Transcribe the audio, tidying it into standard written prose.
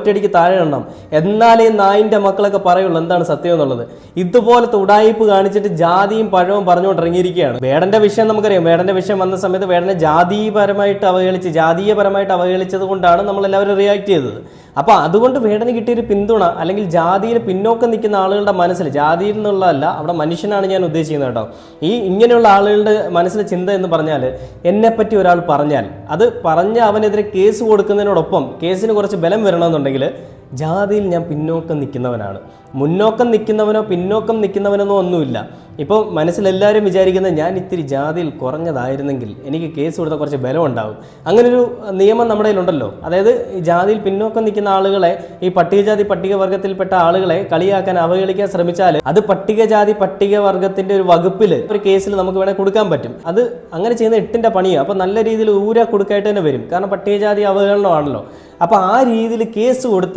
ഒറ്റയടിക്ക് താഴെ ഇടണം. എന്നാലേ നായിൻ്റെ മക്കളൊക്കെ പറയുള്ളൂ എന്താണ് സത്യം എന്നുള്ളത്. ഇതുപോലത്തെ ഉടായിപ്പ് കാണിച്ചിട്ട് ജാതിയും പഴവും പറഞ്ഞുകൊണ്ടിറങ്ങിയിരിക്കുകയാണ്. വേടന്റെ വിഷയം നമുക്കറിയാം. വേടന്റെ വിഷയം വന്ന സമയത്ത് വേടനെ ജാതീയപരമായിട്ട് അവഹേളിച്ചത് കൊണ്ടാണ് നമ്മളെല്ലാവരും റിയാക്ട് ചെയ്തത്. അപ്പോൾ അതുകൊണ്ട് വേടന് കിട്ടിയൊരു പിന്തുണ, അല്ലെങ്കിൽ ജാതിയിൽ പിന്നോക്കം നിൽക്കുന്ന ആളുകളുടെ മനസ്സിൽ, ജാതിയിൽ നിന്നുള്ളതല്ല, അവിടെ മനുഷ്യനാണ് ഞാൻ ഉദ്ദേശിക്കുന്നത് കേട്ടോ. ഇങ്ങനെയുള്ള ആളുകളുടെ മനസ്സിലെ ചിന്ത എന്ന് പറഞ്ഞാൽ, എന്നെപ്പറ്റി ഒരാൾ പറഞ്ഞാൽ അത് പറഞ്ഞ് അവനെതിരെ കേസ് കൊടുക്കുന്നതിനോടൊപ്പം കേസിന് കുറച്ച് ബലം വരണമെന്നുണ്ടെങ്കിൽ ജാതിയിൽ ഞാൻ പിന്നോക്കം നിൽക്കുന്നവനാണ്. മുന്നോക്കം നിൽക്കുന്നവനോ പിന്നോക്കം നിൽക്കുന്നവനോ ഒന്നുമില്ല. ഇപ്പോൾ മനസ്സിലെല്ലാവരും വിചാരിക്കുന്നത് ഞാൻ ഇത്തിരി ജാതിയിൽ കുറഞ്ഞതായിരുന്നെങ്കിൽ എനിക്ക് കേസ് കൊടുത്താൽ കുറച്ച് ബലം ഉണ്ടാകും. അങ്ങനൊരു നിയമം നമ്മുടെ കയ്യിലുണ്ടല്ലോ. അതായത് ജാതിയിൽ പിന്നോക്കം നിൽക്കുന്ന ആളുകളെ, ഈ പട്ടികജാതി പട്ടികവർഗത്തിൽപ്പെട്ട ആളുകളെ കളിയാക്കാൻ, അവഹേളിക്കാൻ ശ്രമിച്ചാൽ അത് പട്ടികജാതി പട്ടികവർഗത്തിൻ്റെ ഒരു വകുപ്പിൽ, ഒരു കേസിൽ നമുക്ക് വേണേൽ കൊടുക്കാൻ പറ്റും. അത് അങ്ങനെ ചെയ്യുന്ന 8ന്റെ പണിയാണ്. അപ്പോൾ നല്ല രീതിയിൽ ഊരാ കൊടുക്കായിട്ട് തന്നെ വരും. കാരണം പട്ടികജാതി അവഹേളനമാണല്ലോ. അപ്പോൾ ആ രീതിയിൽ കേസ് കൊടുത്ത്